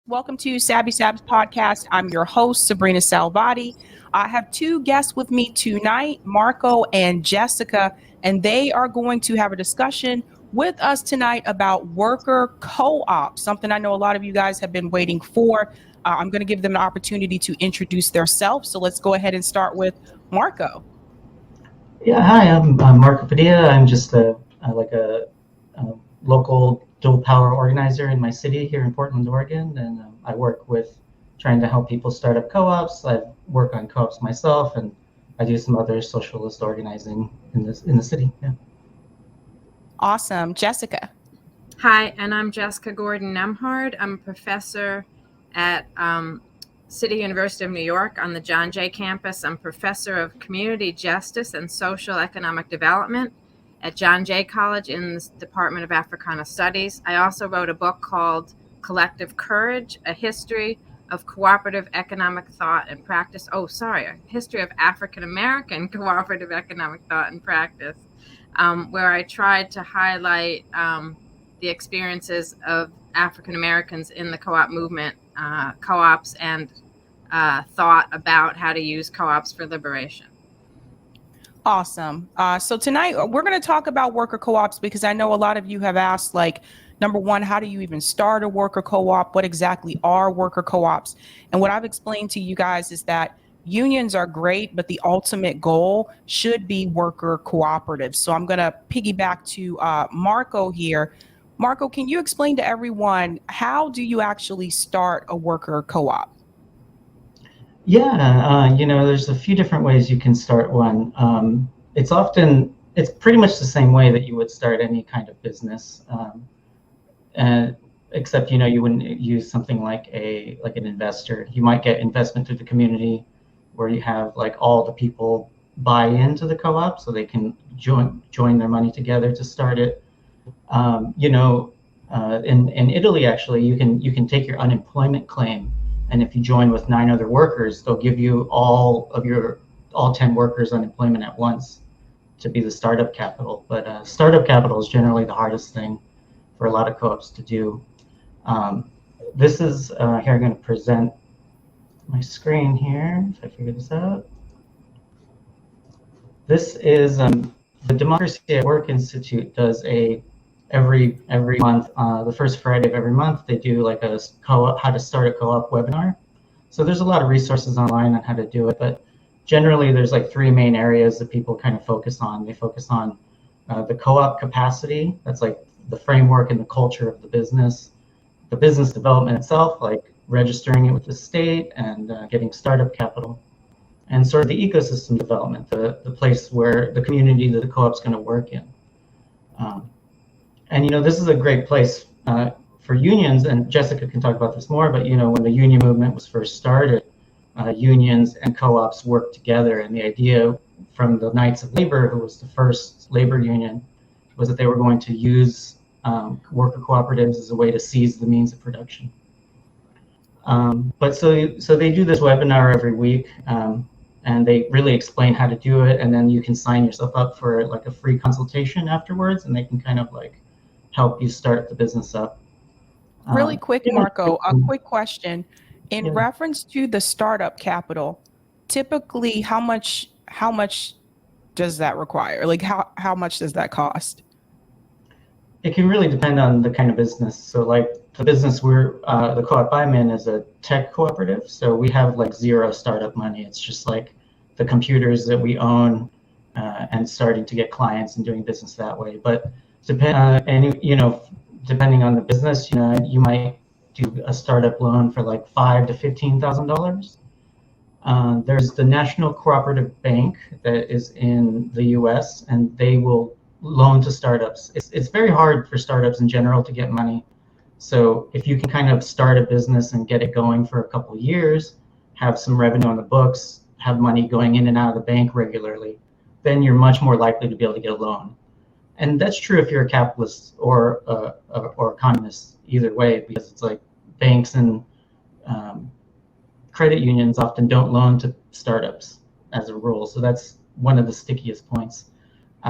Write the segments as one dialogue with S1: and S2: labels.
S1: Welcome to Sabby Sabs podcast. I'm your host, sabrinasalvati. I have two guests with me tonight, Marco and Jessica, and they are going to have a discussion with us tonight about worker co-op, something I know a lot of you guys have been waiting for. I'm going to give them an opportunity to introduce themselves. So let's go ahead and start with Marco.
S2: Yeah, hi, I'm Marco Padilla. I'm just a local dual power organizer in my city here in Portland, Oregon, and I work with trying to help people start up co-ops. I work on co-ops myself, and I do some other socialist organizing in the city. Yeah.
S1: Awesome. Jessica.
S3: Hi, and I'm Jessica Gordon-Nemhard. I'm a professor at City University of New York on the John J campus. I'm professor of community justice and social economic development at John J College in the Department of Africana Studies. I also wrote a book called Collective Courage, A History of Cooperative Economic Thought and Practice. A history of African American cooperative economic thought and practice, where I tried to highlight the experiences of African Americans in the co-op movement, co-ops, and thought about how to use co-ops for liberation.
S1: Awesome. So tonight we're going to talk about worker co-ops because I know a lot of you have asked, like, number one, how do you even start a worker co-op? What exactly are worker co-ops? And what I've explained to you guys is that unions are great, but the ultimate goal should be worker cooperatives. So I'm going to piggyback to Marco here. Marco, can you explain to everyone, how do you actually start a worker co-op?
S2: Yeah, there's a few different ways you can start one. It's pretty much the same way that you would start any kind of business, except you wouldn't use something like an investor. You might get investment through the community, where you have like all the people buy into the co-op, so they can join their money together to start it. In Italy, actually, you can take your unemployment claim, and if you join with 9 other workers, they'll give you all 10 workers unemployment at once to be the startup capital. But startup capital is generally the hardest thing for a lot of co-ops to do. This is here. I'm going to present my screen here, if I figure this out. This is the Democracy at Work Institute does every month, the first Friday of every month, they do like a co-op, how to start a co-op webinar. So there's a lot of resources online on how to do it, but generally there's like 3 main areas that people kind of focus on. They focus on the co-op capacity, that's like the framework and the culture of the business development itself, like registering it with the state and getting startup capital, and sort of the ecosystem development, the place where the community that the co-op's going to work in. And this is a great place for unions, and Jessica can talk about this more, but when the union movement was first started, unions and co-ops worked together, and the idea from the Knights of Labor, who was the first labor union, was that they were going to use worker cooperatives as a way to seize the means of production. But so they do this webinar every week, and they really explain how to do it, and then you can sign yourself up for like a free consultation afterwards, and they can kind of like help you start the business up.
S1: Really quick, Marco, a quick question. In reference to the startup capital, typically how much does that require? Like how much does that cost?
S2: It can really depend on the kind of business. So like the business the co-op I'm in is a tech cooperative. So we have like 0 startup money. It's just like the computers that we own and starting to get clients and doing business that way. But depending on the business, you might do a startup loan for like $5,000 to $15,000. There's the National Cooperative Bank that is in the U.S. and they will loan to startups. It's very hard for startups in general to get money. So if you can kind of start a business and get it going for a couple of years, have some revenue on the books, have money going in and out of the bank regularly, then you're much more likely to be able to get a loan. And that's true if you're a capitalist or economist, either way, because it's like banks and credit unions often don't loan to startups as a rule. So that's one of the stickiest points,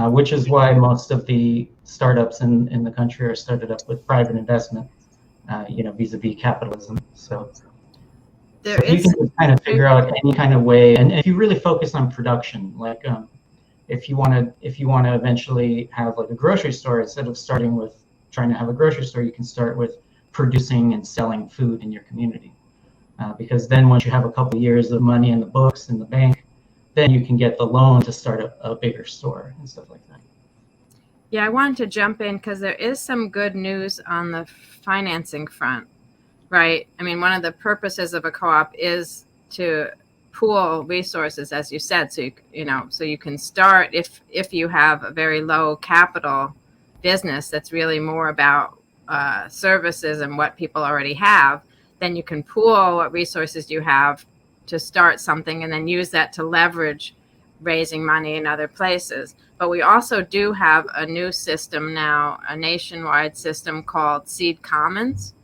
S2: which is why most of the startups in the country are started up with private investment. vis-a-vis capitalism. So
S3: There
S2: you
S3: is
S2: can just kind of figure out any kind of way, and if you really focus on production, like if you want to eventually have like a grocery store, instead of starting with trying to have a grocery store, you can start with producing and selling food in your community, because then once you have a couple of years of money in the books in the bank, then you can get the loan to start a bigger store and stuff like that.
S3: Yeah, I wanted to jump in because there is some good news on the financing front, right? I mean, one of the purposes of a co-op is to pool resources, as you said, so so you can start if you have a very low capital business that's really more about services and what people already have, then you can pool what resources you have to start something and then use that to leverage raising money in other places. But we also do have a new system now, a nationwide system called Seed Commons.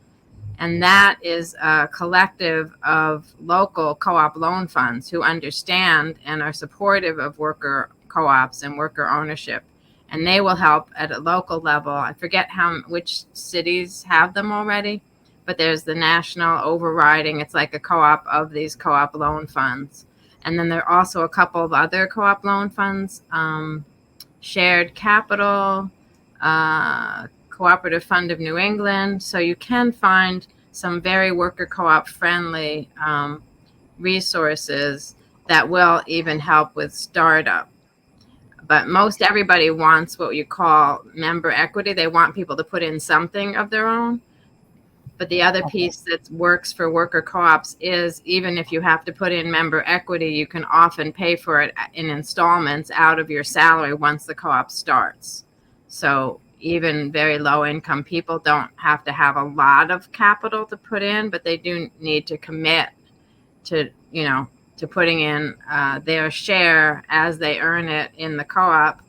S3: And that is a collective of local co-op loan funds who understand and are supportive of worker co-ops and worker ownership. And they will help at a local level. I forget which cities have them already, but there's the national overriding. It's like a co-op of these co-op loan funds. And then there are also a couple of other co-op loan funds, Shared Capital, Cooperative Fund of New England. So you can find some very worker co-op friendly resources that will even help with startup. But most everybody wants what you call member equity. They want people to put in something of their own. But the other piece that works for worker co-ops is even if you have to put in member equity, you can often pay for it in installments out of your salary once the co-op starts. So even very low income people don't have to have a lot of capital to put in, but they do need to commit to putting in their share as they earn it in the co-op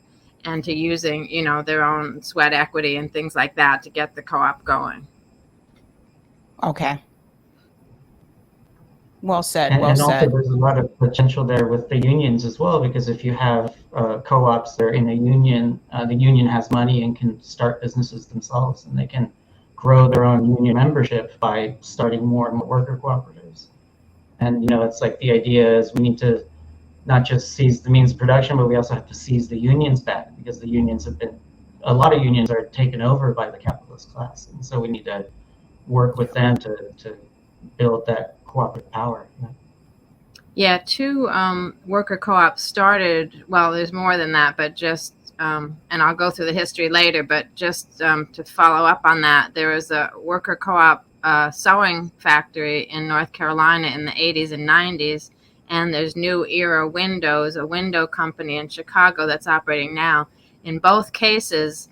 S3: and to using, their own sweat equity and things like that to get the co-op going.
S1: Okay. Well said.
S2: And,
S1: Well
S2: and also
S1: said.
S2: there's a lot of potential there with the unions as well, because if you have co-ops that are in a union, the union has money and can start businesses themselves, and they can grow their own union membership by starting more and more worker cooperatives. And it's like the idea is we need to not just seize the means of production, but we also have to seize the unions back, because the unions a lot of unions are taken over by the capitalist class, and so we need to work with them to build that cooperative power.
S3: Yeah, two worker co-ops started, well, there's more than that, but just, and I'll go through the history later, but just to follow up on that, there was a worker co-op sewing factory in North Carolina in the 80s and 90s, and there's New Era Windows, a window company in Chicago that's operating now. In both cases,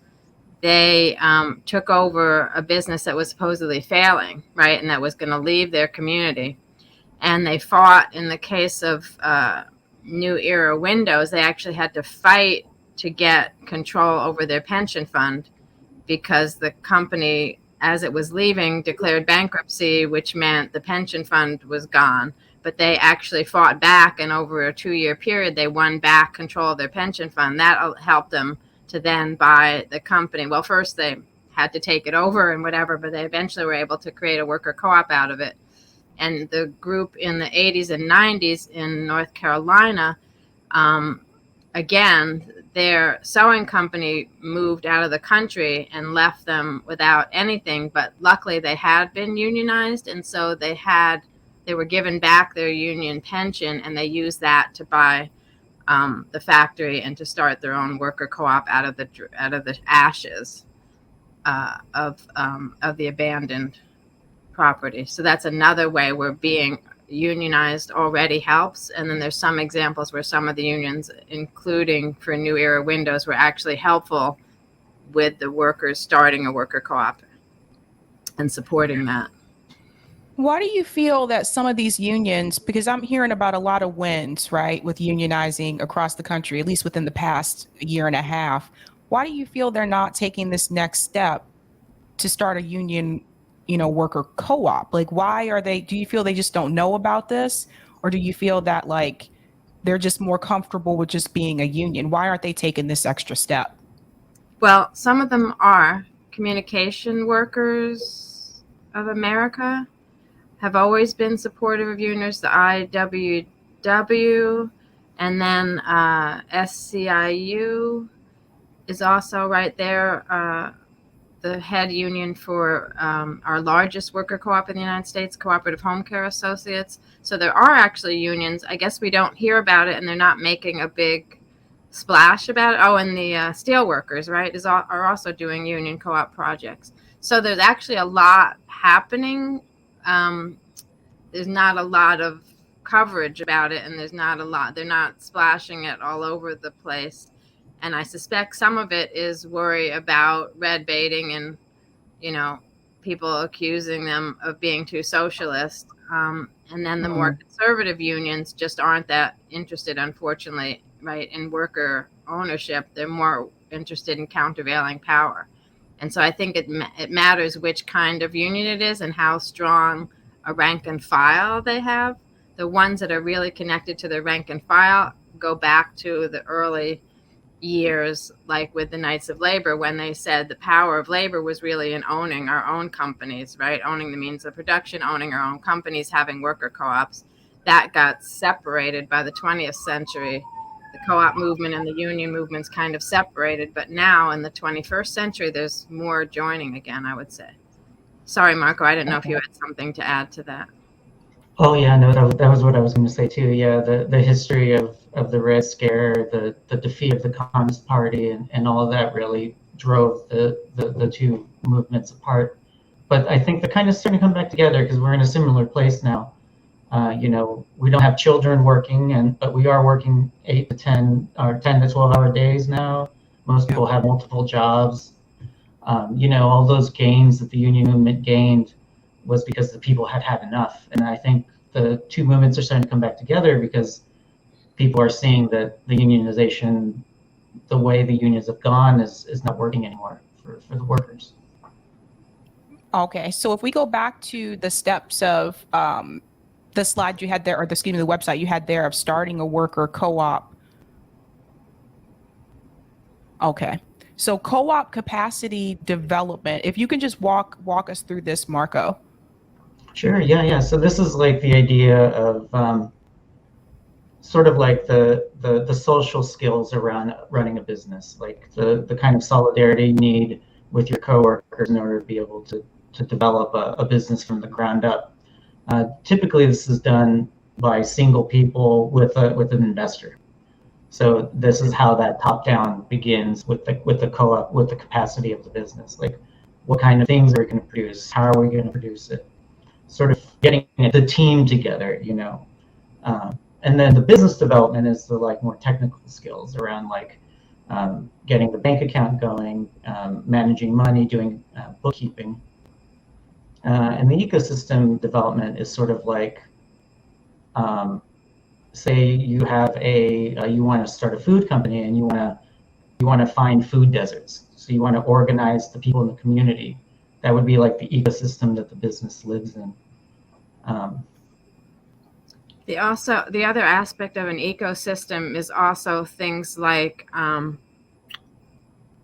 S3: they took over a business that was supposedly failing, right, and that was going to leave their community. And they fought. In the case of New Era Windows, they actually had to fight to get control over their pension fund because the company, as it was leaving, declared bankruptcy, which meant the pension fund was gone. But they actually fought back, and over a 2-year period, they won back control of their pension fund. That helped them to then buy the company. Well, first they had to take it over and whatever, but they eventually were able to create a worker co-op out of it. And the group in the 80s and 90s in North Carolina, again, their sewing company moved out of the country and left them without anything. But luckily they had been unionized. And so they were given back their union pension, and they used that to buy the factory and to start their own worker co-op out of the ashes of the abandoned property. So that's another way where being unionized already helps. And then there's some examples where some of the unions, including for New Era Windows, were actually helpful with the workers starting a worker co-op and supporting that.
S1: Why do you feel that some of these unions, because I'm hearing about a lot of wins, right, with unionizing across the country, at least within the past year and a half, why do you feel they're not taking this next step to start a union, worker co-op? Like, do you feel they just don't know about this? Or do you feel that like they're just more comfortable with just being a union? Why aren't they taking this extra step?
S3: Well, some of them are communication workers, of America have always been supportive of unions, the IWW, and then SCIU is also right there, the head union for our largest worker co-op in the United States, Cooperative Home Care Associates. So there are actually unions. I guess we don't hear about it, and they're not making a big splash about it. Oh, and the steel workers, right, are also doing union co-op projects. So there's actually a lot happening. There's not a lot of coverage about it, and they're not splashing it all over the place. And I suspect some of it is worry about red baiting and, people accusing them of being too socialist. And then the more conservative unions just aren't that interested, unfortunately, right, in worker ownership. They're more interested in countervailing power. And so I think it matters which kind of union it is and how strong a rank and file they have. The ones that are really connected to the rank and file go back to the early years, like with the Knights of Labor, when they said the power of labor was really in owning our own companies, right? Owning the means of production, owning our own companies, having worker co-ops. That got separated by the 20th century. The co-op movement and the union movements kind of separated, but now in the 21st century, there's more joining again, I would say. Sorry, Marco, I didn't know if you had something to add to that.
S2: Oh yeah, no, that was what I was going to say too. Yeah, the history of the Red Scare, the defeat of the Communist Party, and all of that really drove the two movements apart. But I think they're kind of starting to come back together because we're in a similar place now. We don't have children working, but we are working 8 to 10 or 10 to 12-hour days now. Most people have multiple jobs. All those gains that the union movement gained was because the people had enough. And I think the two movements are starting to come back together because people are seeing that the unionization, the way the unions have gone, is not working anymore for the workers.
S1: Okay, so if we go back to the steps of the slide you had there, or the website you had there of starting a worker co-op. Okay, so co-op capacity development. If you can just walk us through this, Marco.
S2: Sure. Yeah. So this is like the idea of sort of like the social skills around running a business, like the kind of solidarity you need with your coworkers in order to be able to develop a business from the ground up. Typically, this is done by single people with an investor. So this is how that top down begins with the co-op, with the capacity of the business. Like, what kind of things are we going to produce? How are we going to produce it? Sort of getting the team together, and then the business development is the more technical skills around getting the bank account going, managing money, doing bookkeeping. And the ecosystem development is sort of like, say you have you want to start a food company and you want to find food deserts. So you want to organize the people in the community. That would be like the ecosystem that the business lives in.
S3: The other aspect of an ecosystem is also things like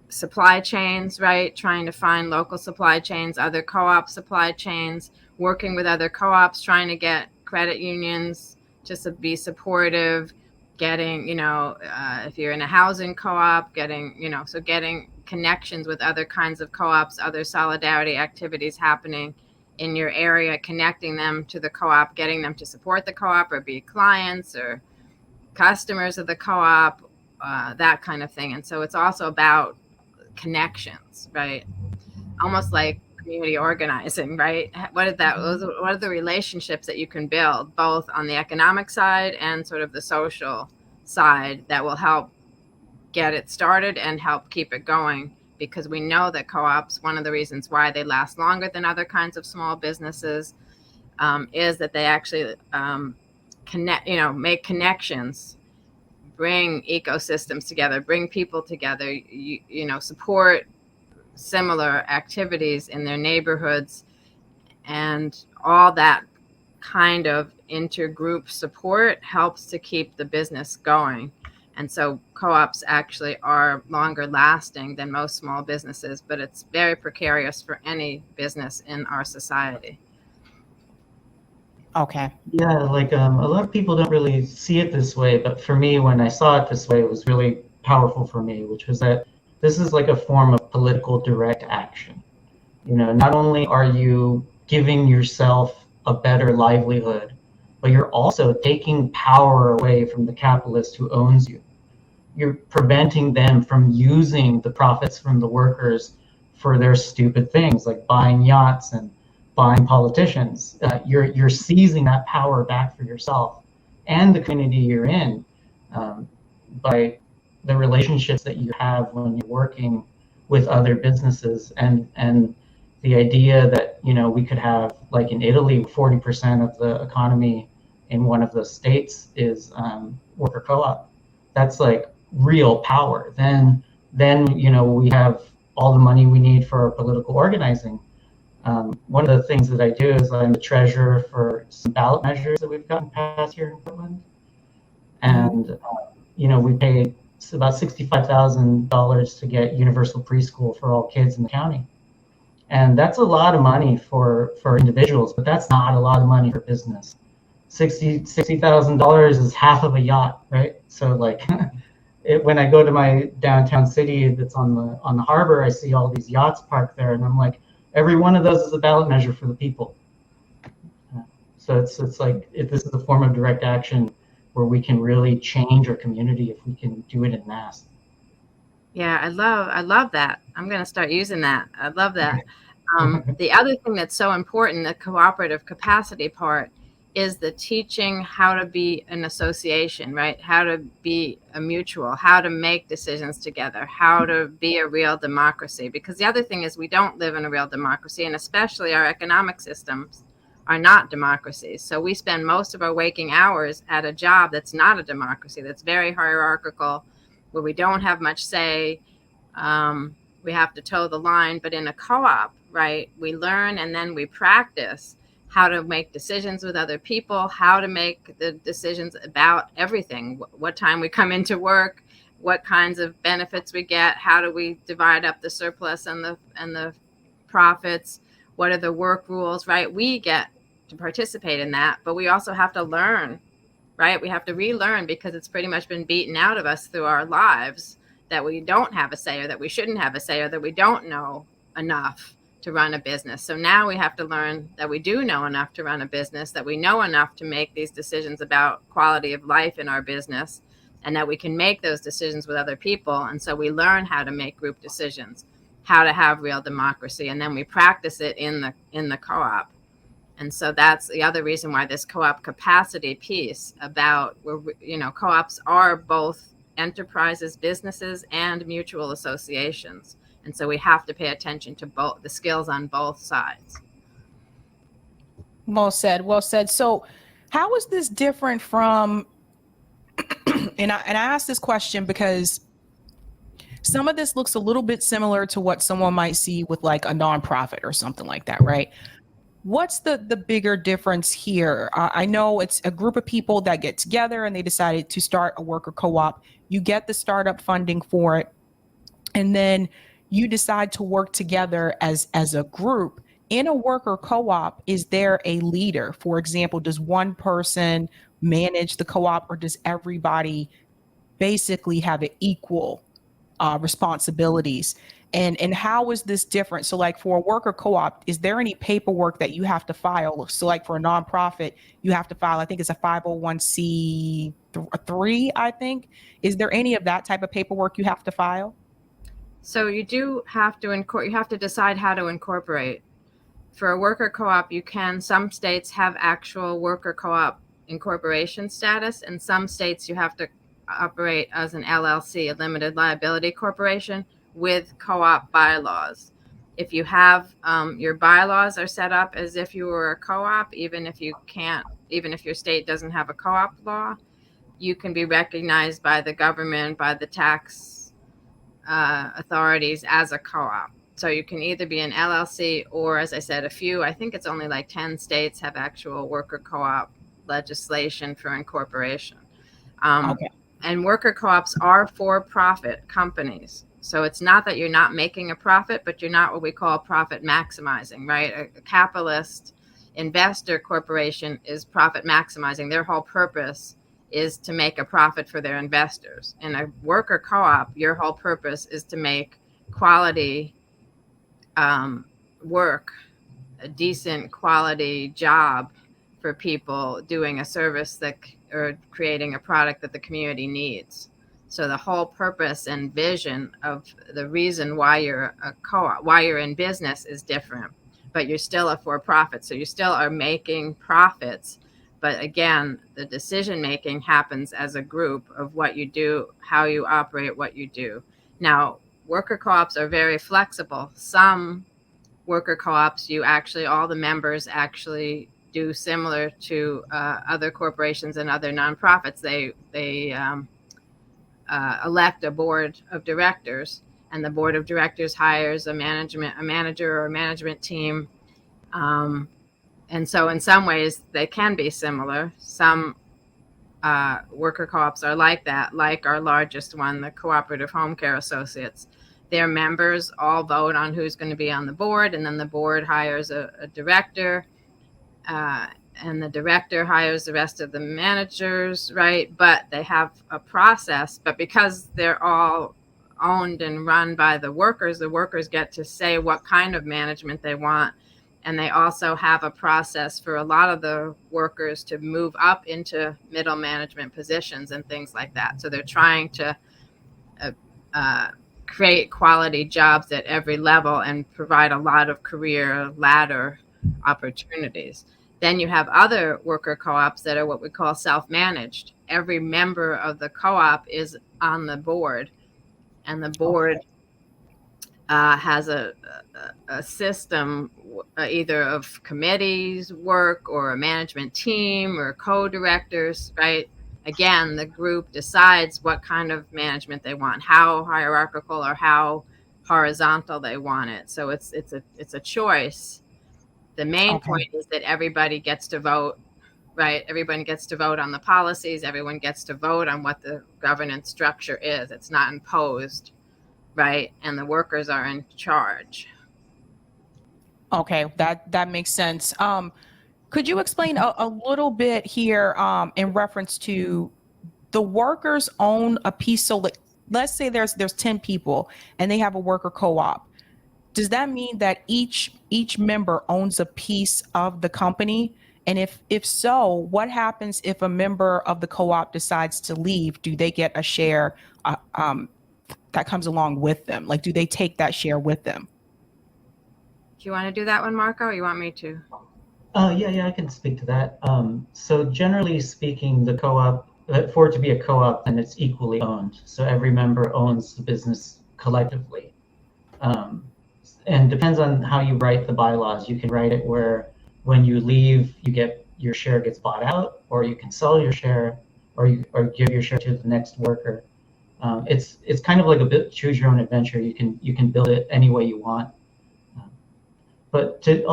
S3: supply chains, right? Trying to find local supply chains, other co-op supply chains, working with other co-ops, trying to get credit unions to be supportive, getting, if you're in a housing co-op, getting connections with other kinds of co-ops, other solidarity activities happening in your area, connecting them to the co-op, getting them to support the co-op or be clients or customers of the co-op, that kind of thing. And so it's also about connections, right? Almost like community organizing, right? What are the relationships that you can build both on the economic side and sort of the social side that will help get it started and help keep it going? Because we know that co-ops, one of the reasons why they last longer than other kinds of small businesses is that they actually make connections, bring ecosystems together, bring people together, support similar activities in their neighborhoods, and all that kind of intergroup support helps to keep the business going. And so co-ops actually are longer lasting than most small businesses, but it's very precarious for any business in our society.
S1: Okay.
S2: Yeah, like a lot of people don't really see it this way, but for me, when I saw it this way, it was really powerful for me, which was that this is like a form of political direct action. You know, not only are you giving yourself a better livelihood, but you're also taking power away from the capitalist who owns you. You're preventing them from using the profits from the workers for their stupid things like buying yachts and buying politicians. You're seizing that power back for yourself and the community you're in, by the relationships that you have when you're working with other businesses, and the idea that, you know, we could have, like in Italy, 40% of the economy in one of the states is worker co-op. That's like real power. Then you know, we have all the money we need for our political organizing. One of the things that I do is I'm the treasurer for some ballot measures that we've gotten passed here in Portland, and you know, we paid about $65,000 to get universal preschool for all kids in the county, and that's a lot of money for individuals, but that's not a lot of money for business. $60,000 is half of a yacht, right? So like, when I go to my downtown city that's on the harbor, I see all these yachts parked there, and I'm like, every one of those is a ballot measure for the people. So it's like, if this is a form of direct action where we can really change our community if we can do it in mass.
S3: Yeah, I love that. I'm going to start using that. I love that. The other thing that's so important, the cooperative capacity part, is the teaching how to be an association, right? How to be a mutual, how to make decisions together, how to be a real democracy. Because the other thing is, we don't live in a real democracy, and especially our economic systems are not democracies. So we spend most of our waking hours at a job that's not a democracy, that's very hierarchical, where we don't have much say. We have to toe the line. But in a co-op, right, we learn and then we practice how to make decisions with other people, how to make the decisions about everything, what time we come into work, what kinds of benefits we get, how do we divide up the surplus and the profits, what are the work rules, right? We get to participate in that, but we also have to learn, right? We have to relearn, because it's pretty much been beaten out of us through our lives that we don't have a say, or that we shouldn't have a say, or that we don't know enough to run a business. So now we have to learn that we do know enough to run a business, that we know enough to make these decisions about quality of life in our business, and that we can make those decisions with other people. And so we learn how to make group decisions, how to have real democracy, and then we practice it in the co-op. And so that's the other reason why this co-op capacity piece about, you know, co-ops are both enterprises, businesses, and mutual associations. And so we have to pay attention to both the skills on both sides.
S1: Well said. Well said. So how is this different from, and I asked this question because some of this looks a little bit similar to what someone might see with like a nonprofit or something like that, right? What's the bigger difference here? I know it's a group of people that get together and they decided to start a worker co-op. You get the startup funding for it, and then you decide to work together as a group. In a worker co-op, is there a leader? For example, does one person manage the co-op, or does everybody basically have an equal responsibilities? And how is this different? So like for a worker co-op, is there any paperwork that you have to file? So like for a nonprofit, you have to file, I think it's a 501c3, I think. Is there any of that type of paperwork you have to file?
S3: So you do have to you have to decide how to incorporate. For a worker co-op, some states have actual worker co-op incorporation status, and some states you have to operate as an LLC, a limited liability corporation, with co-op bylaws. If you have your bylaws are set up as if you were a co-op, even if your state doesn't have a co-op law, you can be recognized by the government, by the tax authorities as a co-op. So you can either be an LLC, or, as I said, I think it's only like 10 states have actual worker co-op legislation for incorporation.
S1: Okay.
S3: And worker co-ops are for-profit companies. So it's not that you're not making a profit, but you're not what we call profit maximizing, right? A capitalist investor corporation is profit maximizing. Their whole purpose is to make a profit for their investors. In a worker co-op, your whole purpose is to make quality work, a decent quality job for people doing a service that or creating a product that the community needs. So the whole purpose and vision of the reason why you're a co-op, why you're in business is different, but you're still a for-profit. So you still are making profits. But again, the decision making happens as a group of what you do, how you operate, what you do. Now, worker co-ops are very flexible. Some worker co-ops, all the members actually do similar to other corporations and other nonprofits. They elect a board of directors, and the board of directors hires a manager or a management team. And so in some ways they can be similar. Some worker co-ops are like that, like our largest one, the Cooperative Home Care Associates. Their members all vote on who's going to be on the board, and then the board hires a director, and the director hires the rest of the managers, right? But they have a process, but because they're all owned and run by the workers get to say what kind of management they want. And they also have a process for a lot of the workers to move up into middle management positions and things like that. So they're trying to create quality jobs at every level and provide a lot of career ladder opportunities. Then you have other worker co-ops that are what we call self-managed. Every member of the co-op is on the board, and the board has a system either of committees work or a management team or co-directors, right? Again, the group decides what kind of management they want, how hierarchical or how horizontal they want it. So it's a choice. The main point is that everybody gets to vote, right? Everyone gets to vote on the policies. Everyone gets to vote on what the governance structure is. It's not imposed, right? And the workers are in charge.
S1: Okay, that makes sense. Could you explain a little bit here in reference to the workers own a piece? So let's say there's 10 people and they have a worker co-op. Does that mean that each member owns a piece of the company? And if so, what happens if a member of the co-op decides to leave? Do they get a share that comes along with them? Like, do they take that share with them?
S3: Do you want to do that one, Marco, or you want me to?
S2: Yeah, I can speak to that. So generally speaking, the co-op, for it to be a co-op, then it's equally owned. So every member owns the business collectively. And depends on how you write the bylaws. You can write it where when you leave, your share gets bought out, or you can sell your share, or give your share to the next worker. It's kind of like a bit choose your own adventure. You can build it any way you want. But to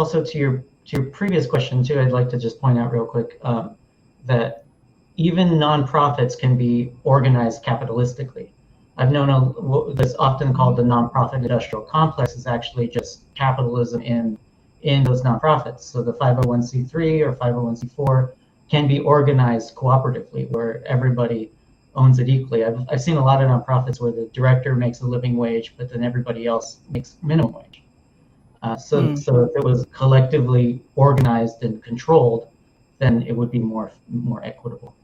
S2: your previous question too, I'd like to just point out real quick that even nonprofits can be organized capitalistically. I've known what's often called the nonprofit industrial complex is actually just capitalism in those nonprofits. So the 501c3 or 501c4 can be organized cooperatively where everybody owns it equally. I've seen a lot of nonprofits where the director makes a living wage, but then everybody else makes minimum wage. So if it was collectively organized and controlled, then it would be more equitable.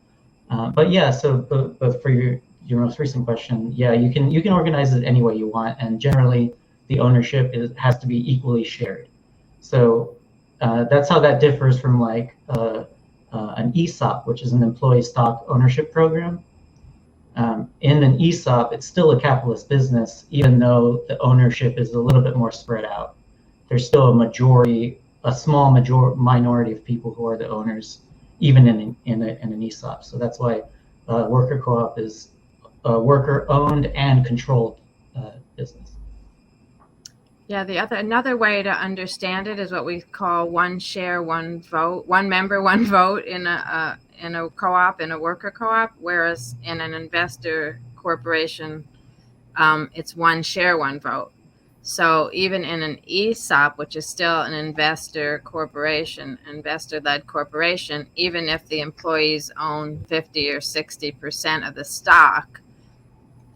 S2: But yeah, but for your most recent question, yeah, you can organize it any way you want, and generally the ownership has to be equally shared. So that's how that differs from like an ESOP, which is an employee stock ownership program. In an ESOP, it's still a capitalist business, even though the ownership is a little bit more spread out. There's still a small minority of people who are the owners, even in an ESOP. So that's why worker co-op is a worker-owned and controlled business.
S3: Yeah, another way to understand it is what we call one share, one vote, one member, one vote in a co-op, in a worker co-op, whereas in an investor corporation, it's one share, one vote. So even in an ESOP, which is still an investor corporation, investor-led corporation, even if the employees own 50 or 60% of the stock,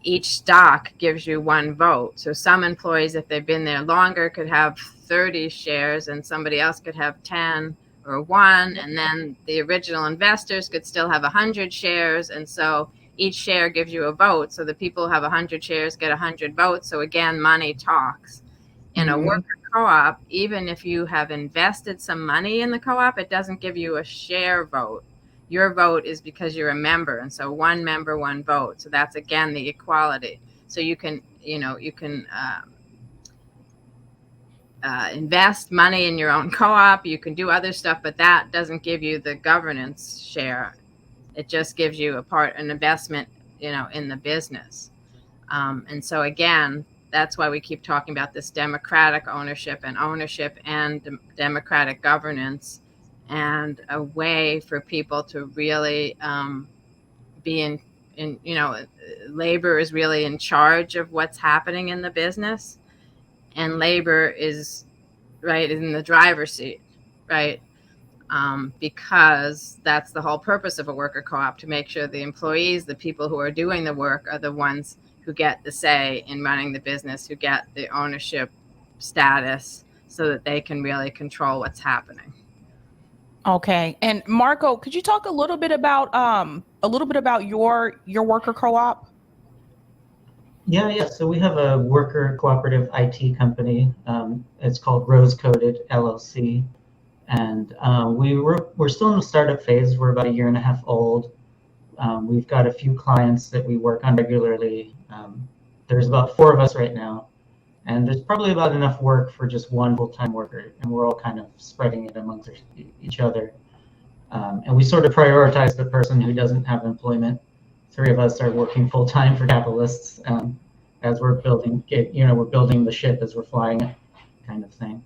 S3: each stock gives you one vote. So some employees, if they've been there longer, could have 30 shares and somebody else could have 10 or 1. And then the original investors could still have 100 shares. And so each share gives you a vote. So the people who have 100 shares get 100 votes. So again, money talks. In a worker co-op, even if you have invested some money in the co-op, it doesn't give you a share vote. Your vote is because you're a member. And so one member, one vote. So that's, again, the equality. So you can invest money in your own co-op. You can do other stuff, but that doesn't give you the governance share. It just gives you an investment, in the business. And so again, that's why we keep talking about this democratic ownership and democratic governance, and a way for people to really be in labor is really in charge of what's happening in the business, and labor is in the driver's seat, right? Because that's the whole purpose of a worker co-op, to make sure the employees, the people who are doing the work, are the ones who get the say in running the business, who get the ownership status, so that they can really control what's happening.
S1: Okay. And Marco, could you talk a little bit about your worker co-op?
S2: Yeah. So we have a worker cooperative IT company. It's called Rose Coded LLC. And we're still in the startup phase. We're about 1.5 years old. We've got a few clients that we work on regularly. There's about 4 of us right now, and there's probably about enough work for just one full-time worker, and we're all kind of spreading it amongst each other. And we sort of prioritize the person who doesn't have employment. 3 of us are working full-time for capitalists, as we're building the ship as we're flying it, kind of thing.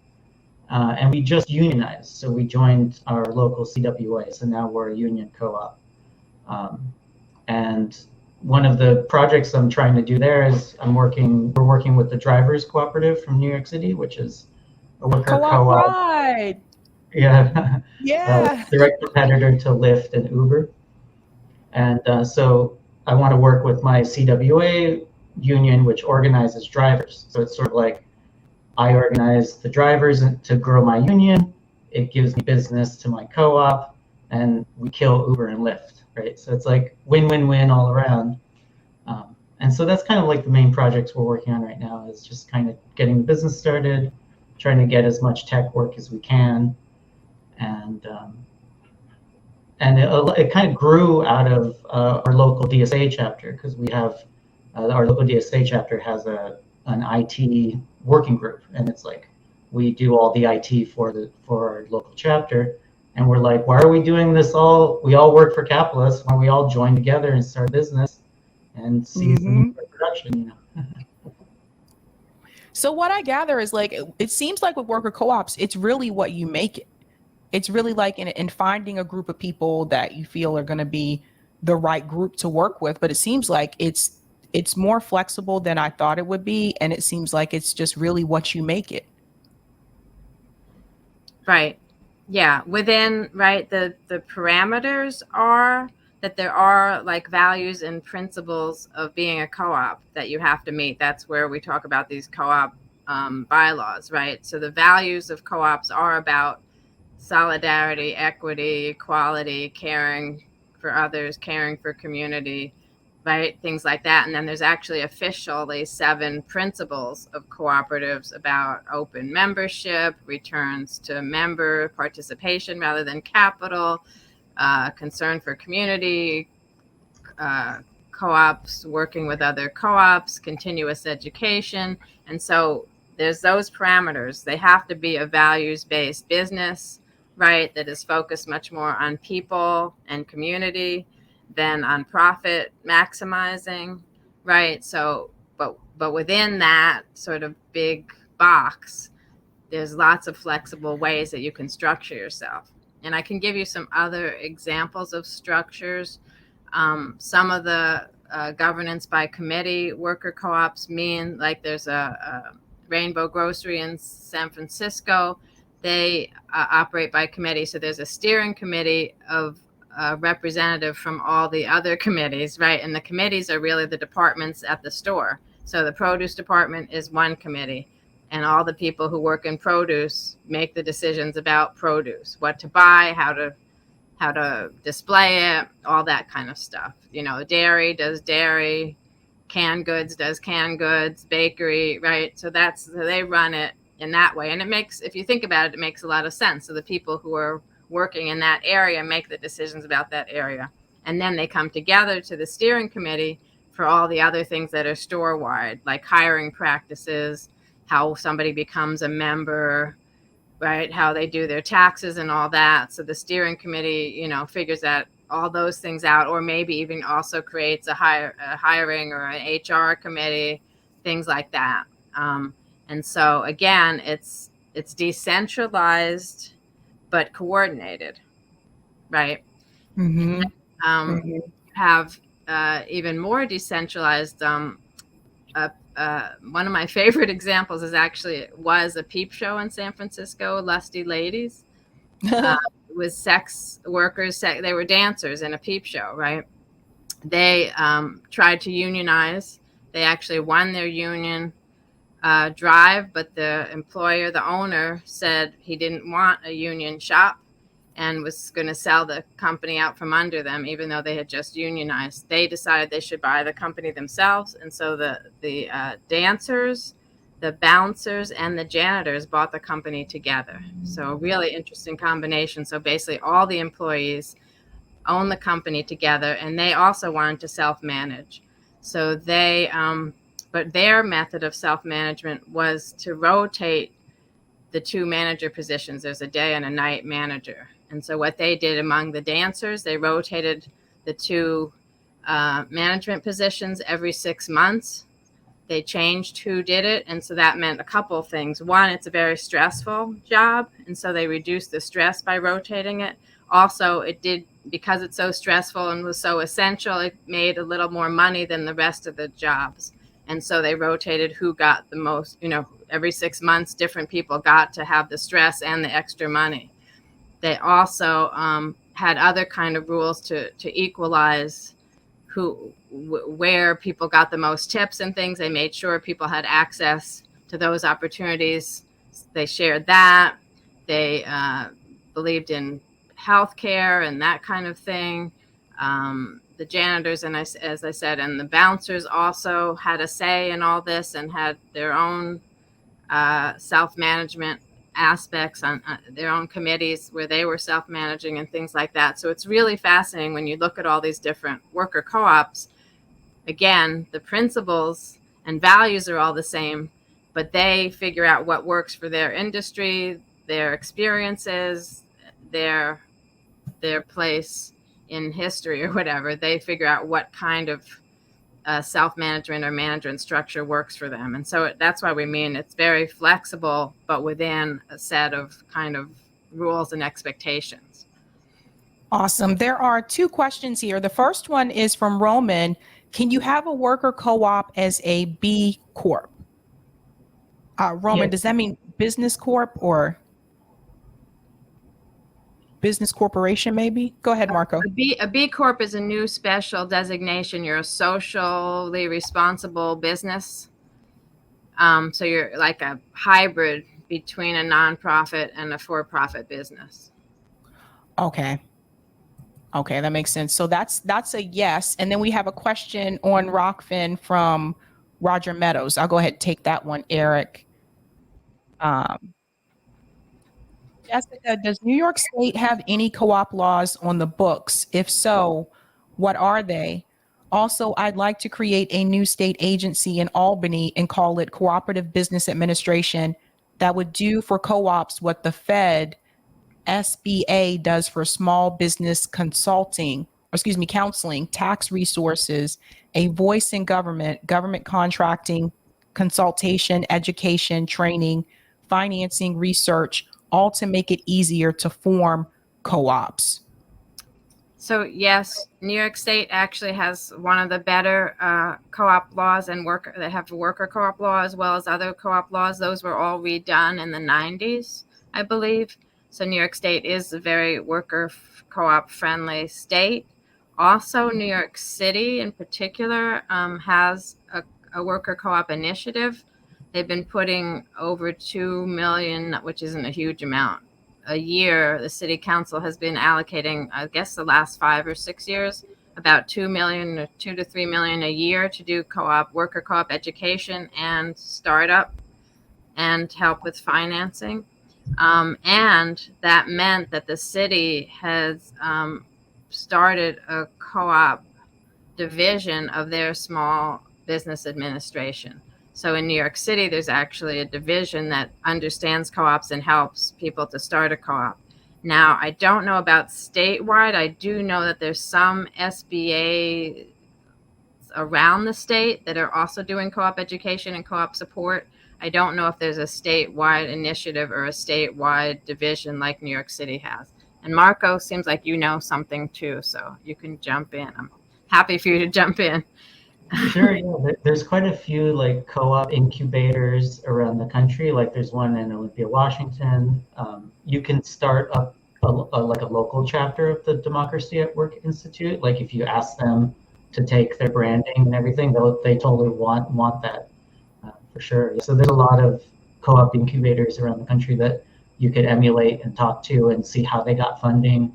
S2: And we just unionized, so we joined our local CWA, so now we're a union co-op. And one of the projects I'm trying to do there is we're working with the Drivers Cooperative from New York City, which is a worker co-op.
S1: Right.
S2: Yeah.
S1: Yeah.
S2: Direct competitor to Lyft and Uber. And so I want to work with my CWA union, which organizes drivers. So it's sort of like I organize the drivers to grow my union. It gives me business to my co-op, and we kill Uber and Lyft. Right, so it's like win-win-win all around, and so that's kind of like the main projects we're working on right now, is just kind of getting the business started, trying to get as much tech work as we can, and it kind of grew out of our local DSA chapter, because we have our local DSA chapter has an IT working group, and it's like we do all the IT for our local chapter. And we're like, why are we doing this we all work for capitalists, why don't we all join together and start a business and seize the production,
S1: So what I gather is, like, it seems like with worker co-ops, it's really what you make it. It's really like in finding a group of people that you feel are going to be the right group to work with. But it seems like it's more flexible than I thought it would be. And it seems like it's just really what you make it.
S3: Right. Yeah, within, the parameters are that there are like values and principles of being a co-op that you have to meet. That's where we talk about these co-op bylaws, right? So the values of co-ops are about solidarity, equity, equality, caring for others, caring for community, right? Things like that. And then there's actually officially 7 principles of cooperatives about open membership, returns to member participation rather than capital, concern for community, co-ops working with other co-ops, continuous education. And so there's those parameters. They have to be a values-based business, right, that is focused much more on people and community than on profit maximizing, right? So, but within that sort of big box, there's lots of flexible ways that you can structure yourself. And I can give you some other examples of structures. Some of the governance by committee worker co-ops mean, like there's a Rainbow Grocery in San Francisco. They operate by committee. So there's a steering committee of representative from all the other committees, right? And the committees are really the departments at the store. So the produce department is one committee, and all the people who work in produce make the decisions about produce, what to buy, how to display it, all that kind of stuff. You know, dairy does dairy, canned goods does canned goods, bakery, right? So they run it in that way. And it makes, if you think about it, it makes a lot of sense. So the people who are working in that area make the decisions about that area. And then they come together to the steering committee for all the other things that are store-wide, like hiring practices, how somebody becomes a member, right? How they do their taxes and all that. So the steering committee, you know, figures that all those things out, or maybe even also creates a hiring or an HR committee, things like that. And so again, it's decentralized but coordinated, right?
S1: Mm-hmm.
S3: You have even more decentralized. One of my favorite examples was a peep show in San Francisco, Lusty Ladies. With sex workers, they were dancers in a peep show, right? They tried to unionize. They actually won their union drive, but the employer, the owner, said he didn't want a union shop and was going to sell the company out from under them, even though they had just unionized. They decided they should buy the company themselves, and so the dancers, the bouncers, and the janitors bought the company together. So a really interesting combination. So basically all the employees own the company together, and they also wanted to self-manage. So they, but their method of self-management was to rotate the two manager positions. There's a day and a night manager. And so what they did among the dancers, they rotated the two management positions every 6 months. They changed who did it. And so that meant a couple of things. One, it's a very stressful job. And so they reduced the stress by rotating it. Also, it did, because it's so stressful and was so essential, it made a little more money than the rest of the jobs. And so they rotated who got the most, you know, every 6 months, different people got to have the stress and the extra money. They also had other kind of rules to equalize where people got the most tips and things. They made sure people had access to those opportunities. They shared that. They believed in healthcare and that kind of thing. The janitors, and as I said, and the bouncers also had a say in all this and had their own self-management aspects on their own committees where they were self-managing and things like that. So it's really fascinating when you look at all these different worker co-ops. Again, the principles and values are all the same, but they figure out what works for their industry, their experiences, their place in history or whatever. They figure out what kind of self-management or management structure works for them. And so that's why we mean it's very flexible, but within a set of kind of rules and expectations.
S1: Awesome. There are two questions here. The first one is from Roman. Can you have a worker co-op as a B Corp? Roman,
S2: Yeah.
S1: Does that mean business corp or business corporation maybe? Go ahead, Marco.
S3: A B Corp is a new special designation. You're a socially responsible business. So you're like a hybrid between a nonprofit and a for-profit business.
S1: Okay, that makes sense. So that's a yes. And then we have a question on Rockfin from Roger Meadows. I'll go ahead and take that one, Eric. Jessica, does New York State have any co-op laws on the books? If so, what are they? Also, I'd like to create a new state agency in Albany and call it Cooperative Business Administration that would do for co-ops what the Fed SBA does for small business counseling, tax resources, a voice in government contracting, consultation, education, training, financing, research, all to make it easier to form co-ops?
S3: So yes, New York State actually has one of the better co-op laws, and they have a worker co-op law as well as other co-op laws. Those were all redone in the 90s, I believe. So New York State is a very worker co-op friendly state. Also, New York City in particular has a worker co-op initiative. They've been putting over 2 million, which isn't a huge amount, a year. The city council has been allocating, I guess, the last 5 or 6 years, about 2 million or 2 to 3 million a year to do worker co-op education and startup and help with financing. And that meant that the city has started a co-op division of their small business administration. So in New York City, there's actually a division that understands co-ops and helps people to start a co-op. Now, I don't know about statewide. I do know that there's some SBA around the state that are also doing co-op education and co-op support. I don't know if there's a statewide initiative or a statewide division like New York City has. And Marco, seems like you know something too, so you can jump in. I'm happy for you to jump in.
S2: Sure, yeah. There's quite a few like co-op incubators around the country. Like there's one in Olympia, Washington. You can start up like a local chapter of the Democracy at Work Institute. Like if you ask them to take their branding and everything, they totally want that for sure. So there's a lot of co-op incubators around the country that you could emulate and talk to and see how they got funding.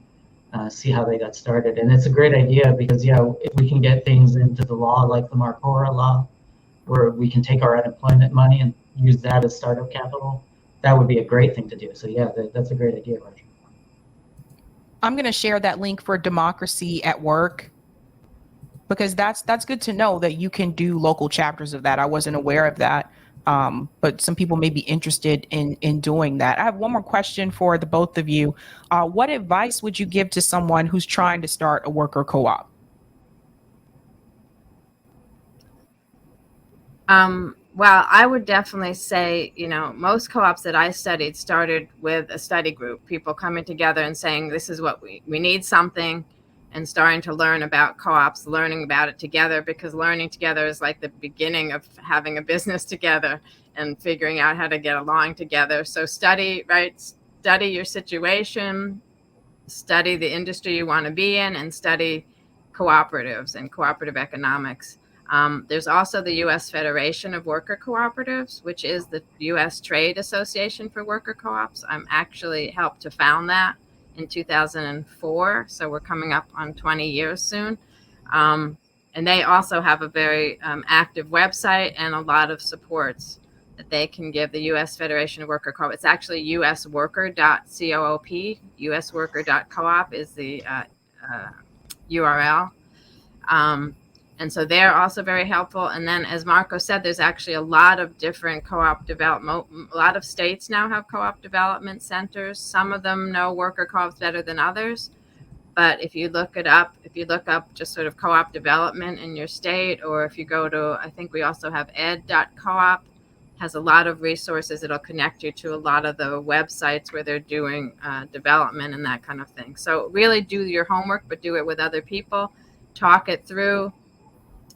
S2: See how they got started. And it's a great idea because, if we can get things into the law like the Marcora law, where we can take our unemployment money and use that as startup capital, that would be a great thing to do. So, that's a great idea, Roger.
S1: I'm going to share that link for Democracy at Work because that's good to know that you can do local chapters of that. I wasn't aware of that. But some people may be interested in doing that. I have one more question for the both of you. What advice would you give to someone who's trying to start a worker co-op?
S3: Well, I would definitely say, most co-ops that I studied started with a study group, people coming together and saying, this is what we need something, and starting to learn about co-ops, learning about it together, because learning together is like the beginning of having a business together and figuring out how to get along together. So study your situation, study the industry you want to be in, and study cooperatives and cooperative economics. There's also the U.S. Federation of Worker Cooperatives, which is the U.S. Trade Association for Worker Co-ops. I'm actually helped to found that in 2004, so we're coming up on 20 years soon. And they also have a very active website and a lot of supports that they can give. The U.S. Federation of Worker Co-op. It's actually usworker.coop. usworker.coop is the URL. And so they're also very helpful. And then, as Marco said, there's actually a lot of different co-op development. A lot of states now have co-op development centers. Some of them know worker co-ops better than others. But if you look up just sort of co-op development in your state, or if you go to, I think we also have ed.coop, has a lot of resources. It'll connect you to a lot of the websites where they're doing development and that kind of thing. So really do your homework, but do it with other people. Talk it through.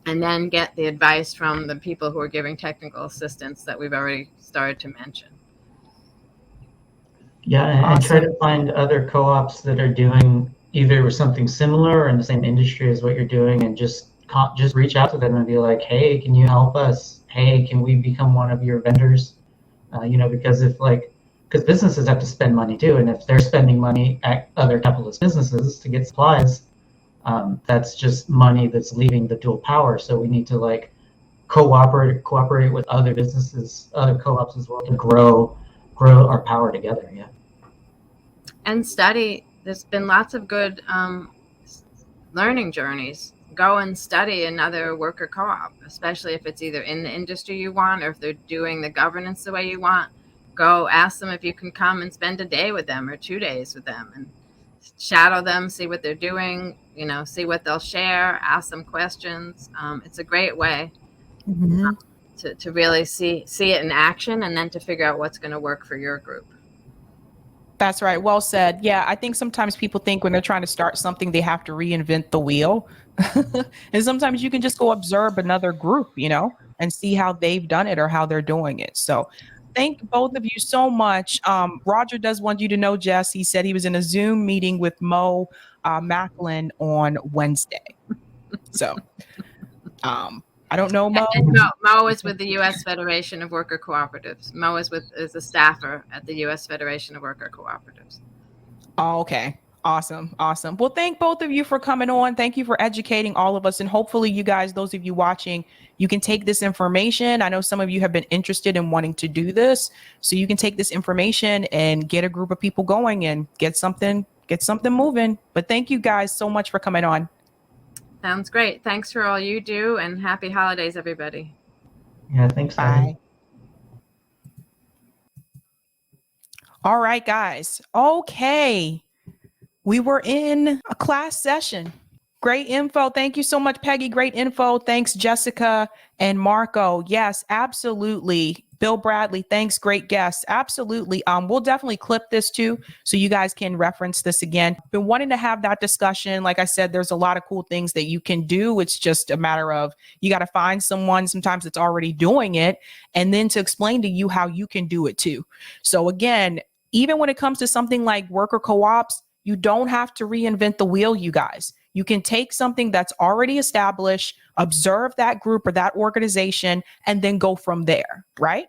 S3: And then get the advice from the people who are giving technical assistance that we've already started to mention.
S2: Yeah, and try to find other co-ops that are doing either something similar or in the same industry as what you're doing, and just reach out to them and be like, hey, can you help us? Hey, can we become one of your vendors? Because businesses have to spend money too, and if they're spending money at other capitalist businesses to get supplies, that's just money that's leaving the dual power. So we need to cooperate with other businesses, other co-ops as well, to grow our power together. Yeah.
S3: And study. There's been lots of good learning journeys. Go and study another worker co-op, especially if it's either in the industry you want or if they're doing the governance the way you want. Go ask them if you can come and spend a day with them or 2 days with them and shadow them, see what they're doing, see what they'll share, ask them questions. It's a great way to really see it in action, and then to figure out what's going to work for your group.
S1: That's right. Well said. Yeah, I think sometimes people think when they're trying to start something, they have to reinvent the wheel. And sometimes you can just go observe another group, and see how they've done it or how they're doing it. So thank both of you so much. Roger does want you to know, Jess, he said he was in a Zoom meeting with Mo Macklin on Wednesday. So I don't know, Mo.
S3: And Mo is with the U.S. Federation of Worker Cooperatives. Mo is a staffer at the U.S. Federation of Worker Cooperatives.
S1: Oh, okay. Awesome. Awesome. Well, thank both of you for coming on. Thank you for educating all of us. And hopefully you guys, those of you watching, you can take this information. I know some of you have been interested in wanting to do this. So you can take this information and get a group of people going and get something moving. But thank you guys so much for coming on.
S3: Sounds great. Thanks for all you do, and happy holidays, everybody.
S2: Yeah, thanks,
S1: Bye. All right, guys. Okay. We were in a class session. Great info. Thank you so much, Peggy. Great info. Thanks, Jessica and Marco. Yes, absolutely. Bill Bradley, thanks. Great guest. Absolutely. We'll definitely clip this too, so you guys can reference this again. Been wanting to have that discussion. Like I said, there's a lot of cool things that you can do. It's just a matter of you got to find someone sometimes that's already doing it, and then to explain to you how you can do it too. So again, even when it comes to something like worker co-ops, you don't have to reinvent the wheel, you guys. You can take something that's already established, observe that group or that organization, and then go from there, right?